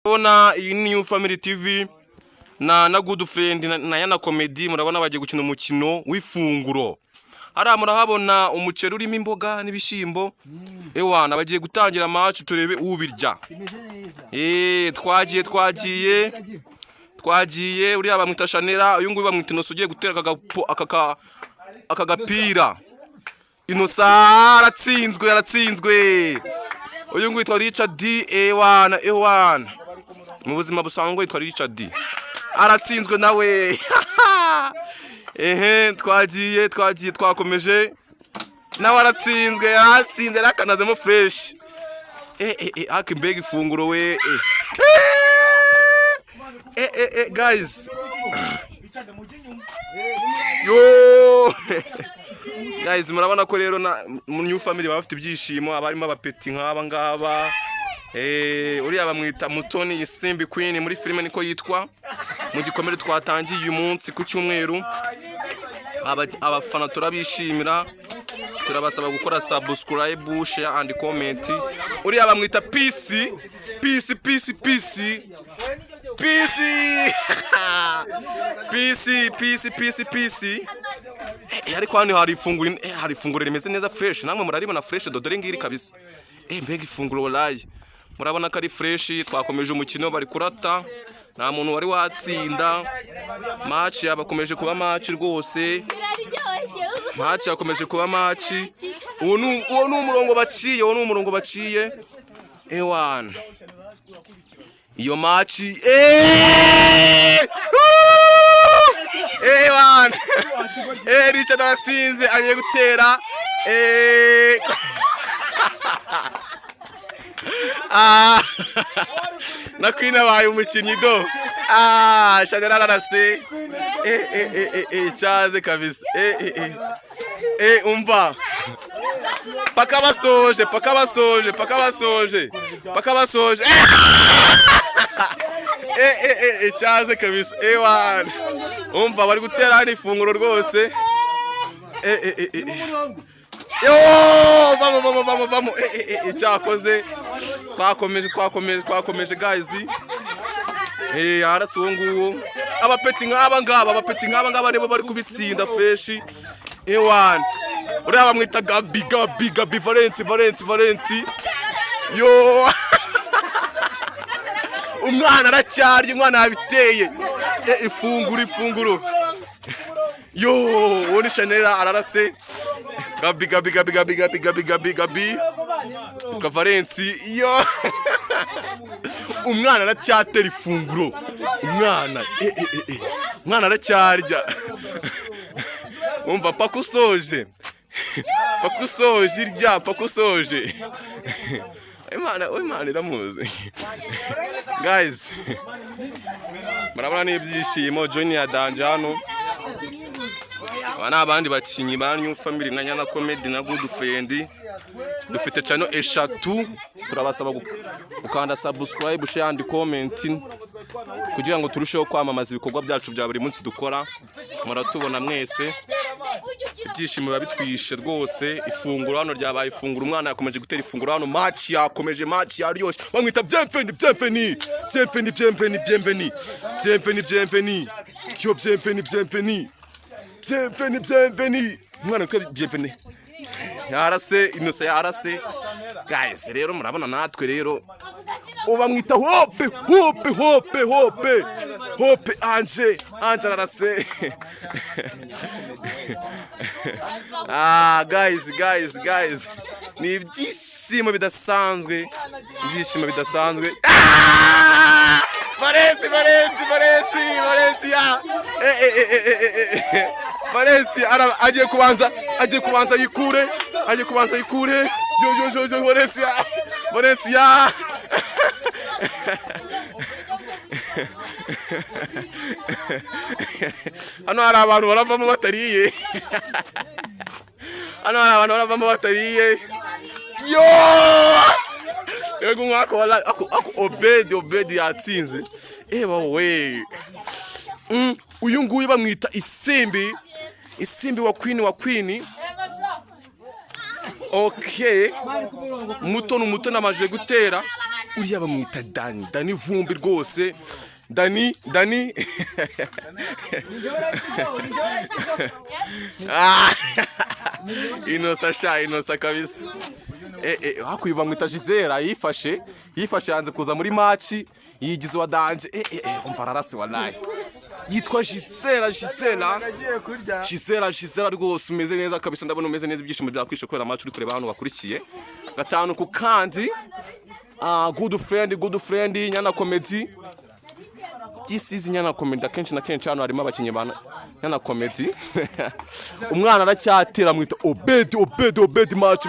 Bona iyi ni New Family TV na Good Friend na NYANA COMMEDY. Murabona bagiye gukina umukino w'ifunguro. Ara murahabona umuceri urimo imboga n'ibishimbo. Ewana bagiye gutangira match turebe ubirya. Twagiye uri abamwita Shanera, uyu nguyu bamwita Inoso ugiye gutera akagapira. Inoso aratsinzwe. Uyu nguyu yitwa Richard Ewana. Mu buzima busanzwe yitwa Richard. Aratsinzwe nawe. Twakomeje. Nawe aratsinze rakanazemo fresh. Akimbega ifunguro we. Guys. Yo. Guys, murabona ko rero mu New Family bafite ibyishimo, abarimo abapeti nk'aba ngaba. Uri abamwita Mutoni Isimbi Queen muri filime niko yitwa. Mu gikomere twatangiye uyu munsi ku cyumweru. Abafana turabishimira. Turabasaba gukora subscribe, share and comment. Uri abamwita Peace. Ariko hano hari ifunguro rimeze neza fresh. Namwe muraribona fresh dodore ngiri kabisa. Mbega ifunguro wallahi. Murabona ko ari fresh. Twakomeje umukino bari kurata. Nta muntu wari watsinda. Match yabakomeje kuba match rwose. Match yakomeje kuba match. Uwo ni umurongo baciye. Ewana. Iyo match Ewana. Richard asinze agiye gutera. Na Queen abaye umukinnyi do. Shanera arase. Chaze kabisa. Umva. Paka basoje. Chaze kabisa. Ewana. Umva bari gutera hano ifunguro rwose. Yo vamo. Cyakoze. Twakomeje guys. Arasi nguwo. Abapeti nk'aba ngaba rebo bari kubitsinda fresh. Ewana. Uri abamwita Gabi Valence. Yo. Umwana aracyarye, umwana yabiteye. Ifunguro. Yo, woni Shanera ararase. Gabi. Valence. Yo. Umwana aracyatera ifunguro. Umwana aracyarya. Umva pakusoje pakusoje. Imana iramuzi. Guys. Murabona n'ibyishimo Johnny yadanje hano. Wana abandi bakinyi ba New Family na NYANA COMMEDY na Good Friend. Dufite channel eshatu. Turabasaba gukanda subscribe, share and comment kugira ngo turusheho kwamamaza ibikorwa byacu bya buri munsi dukora. Muratubona mwese. Ibyishimo babitwishe rwose. Ifunguro hano ryabaye ifunguro. Umwana yakomeje gutera ifunguro hano. Match yaryoshye. Bamwita Bienvenue. Yo Bienvenue. Umwana ko Bienvenue. Yarase Inoso yarase. Guys, rero murabona natwe rero ubamwita Hope Anje arase. Guys. Ni ibyishimo bidasanzwe. Valence agiye kubanza yikure. Yo Valencia. Hano hari abantu baravamo batariye. Yo! Yego mwako wala ako Obedi yatsinze. We. Uyu nguyu bamwita Isimbi wa Queen. Okay. Muto amaje gutera. uriya bamwita Dani vumbi rwose Dani inosa kabisa hakuye bamwita Gisela yifashe yanze kuza muri match yigize wa danje umva ararase wallahi yitwa Gisela rwose umeze neza kabisa ndabona umeze neza ibyishimo byakwishe kubera match uri kureba hano bakurikiye gatanu ku kandi good friend NYANA Comedy. This is NYANA Comedy akenshi na kenshi hano harimo abakinyi bana NYANA Comedy. Umwana aracyatera mwita Obed match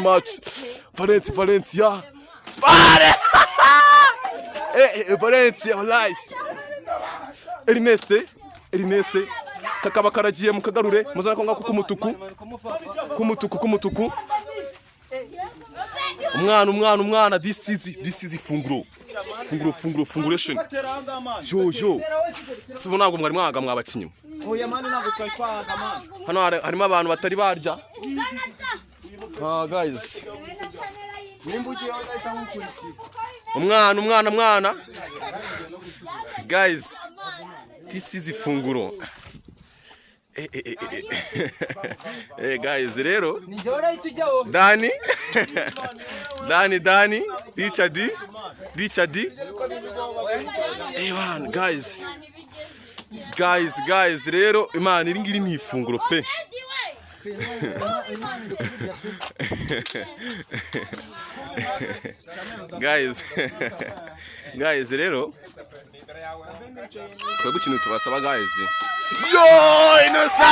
Valencia Valencia wallahi Ernest kakaba karagiye mu kagarure muzana ko ngako kumutuku umwana this is funguration yo sibona ngo mwari mwaga mwabakinyi oya mani ntabwo twari twahaga mani hano harimo abantu batari barya guys umwana guys this is ifunguro guys rero Dani Richard man guys rero imana iri ngiri ni ifunguro pe guys rero kwa gukina tubasaba guys yo inosa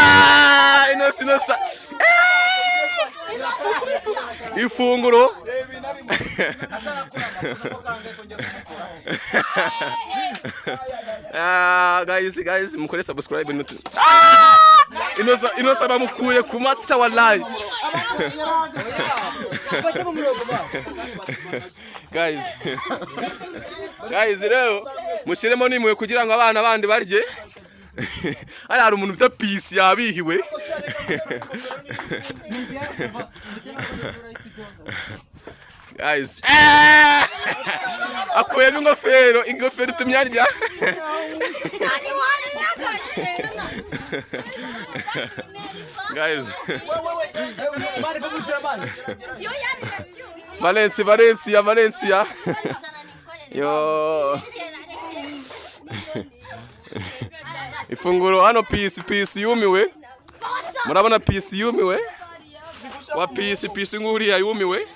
ifunguro guys mukore subscribe inosa bamukuye ku mata wallahi guys rero mushyiremo nimwe kugira ngo abana bandi barye hari umuntu ufite peace yabihiwe guys akuyemo ingofero tumyarya guys Valencia yo ifunguro hano peace yumiwe murabona peace yumiwe wa peace nguriya yumiwe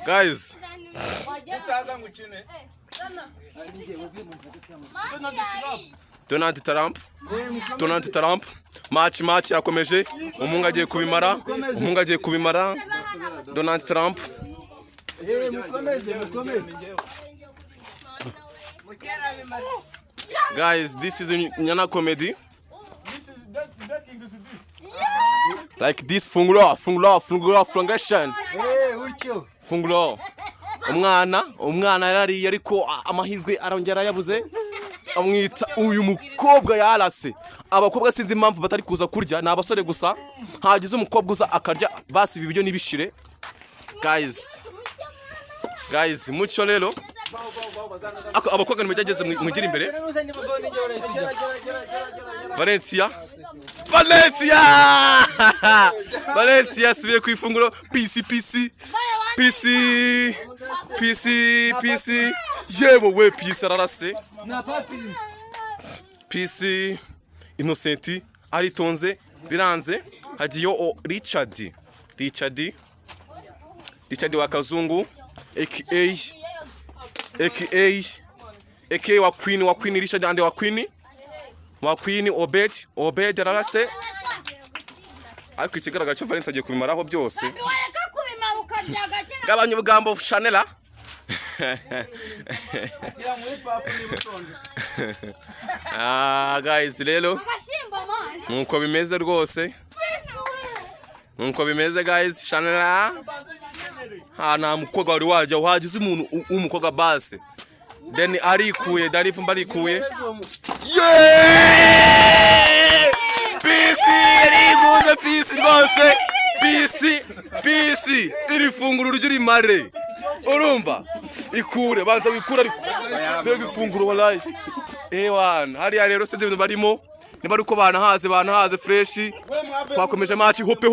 guys Donald Trump match yakomeje umunga agiye kubimara Donald Trump guys this is NYANA Comedy like this funguro umwana yarari ariko amahirwe arongera yabuze amwita uyu mukobwa yarase abakobwa sinzi impamvu batari kuza kurya nabasore gusa hagize umukobwa uza akarya basi ibibyo nibishire guys mucho lelo abakobwa nimujageze mugira imbere Valencia sibiye ku ifunguro PC yebo we PC ararase PC Innocent aritonze biranze hagiyo Richard wa kazungu aka wa Queen Richard ande wa Queen Obed ararase ariko ikigaragara cyo Valencia agiye kubimaraho byose gabanya ubugambo Chanela guys rero nuko bimeze rwose nuko bimeze guys Chanela nta mukobwa wari wajya wagize umuntu umukobwa base then arikuye darifumba arikuye peace rwose pisi iri funguro ry'uri mare urumva ikure banza wikura ariko byo ifunguro wallahi ewana hariya rero se ibintu barimo niba ari uko banahaze fresh twakomeje match hope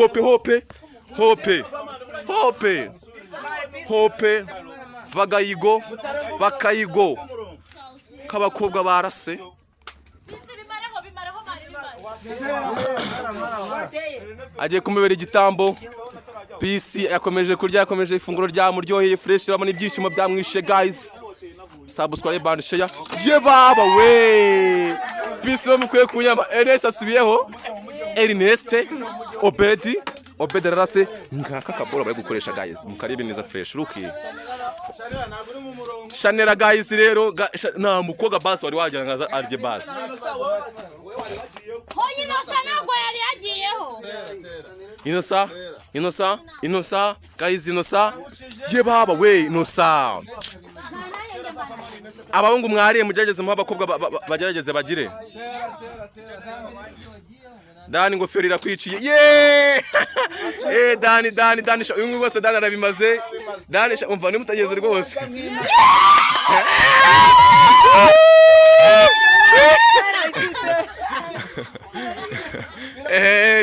bakayigo kabakobwa barase agiye kumubera igitambo pisi yakomeje kurya yakomeje ifunguro rya muryoheye fresh babona ibyishimo byamwishe guys subscribe band share ye baba we pisi bamukwiye kunyama Ernest asubiyeho Ernest Obedi rarase ngaka kabora bari gukoresha guys mukaribe neza fresh ruki Chanera guys rero na mukoga basi wari wagira ngaza arje basi hoyi nosa nagwa yari yagiyeho Inosa guys ye baba we Inosa abahungu mwariye mugerageze mu abakobwa bagerageze bagire Dani ngofero irakwiciye Dani uyu ngwose Dani arabimaze Dani umva ni mutageze rwose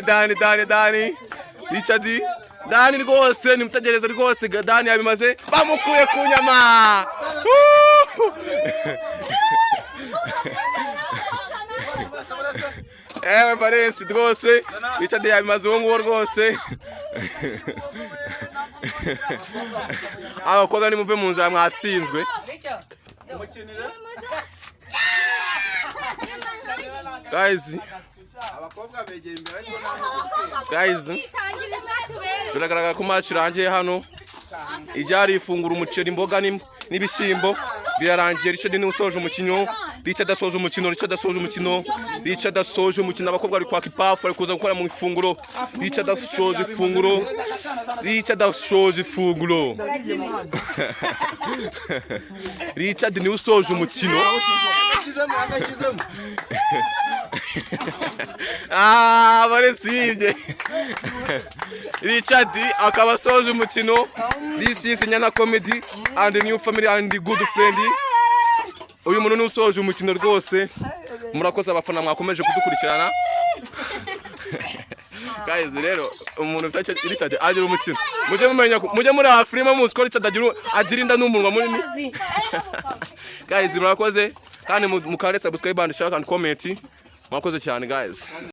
Dani Richard Dani rwose ni mutagereze rwose Dani yabimaze bamukuye ku nyama Valence rwose Richard yabimaze uwo nguwo rwose abakobwa ni muve mu nzira mwatsinzwe guys biragaragara ko match irangiye hano ijyari ifungura umuceri imboga n'ibishyimbo birarangiye Richard ni usoje umukino Richard asoje umukino abakobwa ari kwaka ipafu ari kuza gukora mu ifunguro Richard asoje ifunguro Richard ni usoje umukino baresibye Richard akaba asoje umukino. This is NYANA Comedy and a new family and a good friend. Uyu muntu nusoje umukino rwose murakoze abafana mwakomeje kudukurikirana. Guys rero umuntu utache Richard agira umukino mujye muri Afrima muzi ko Richard agira inda n'umunwa munini. Guys murakoze kandi mukaretse subscribe and share and comment. Mwakoze cyane guys.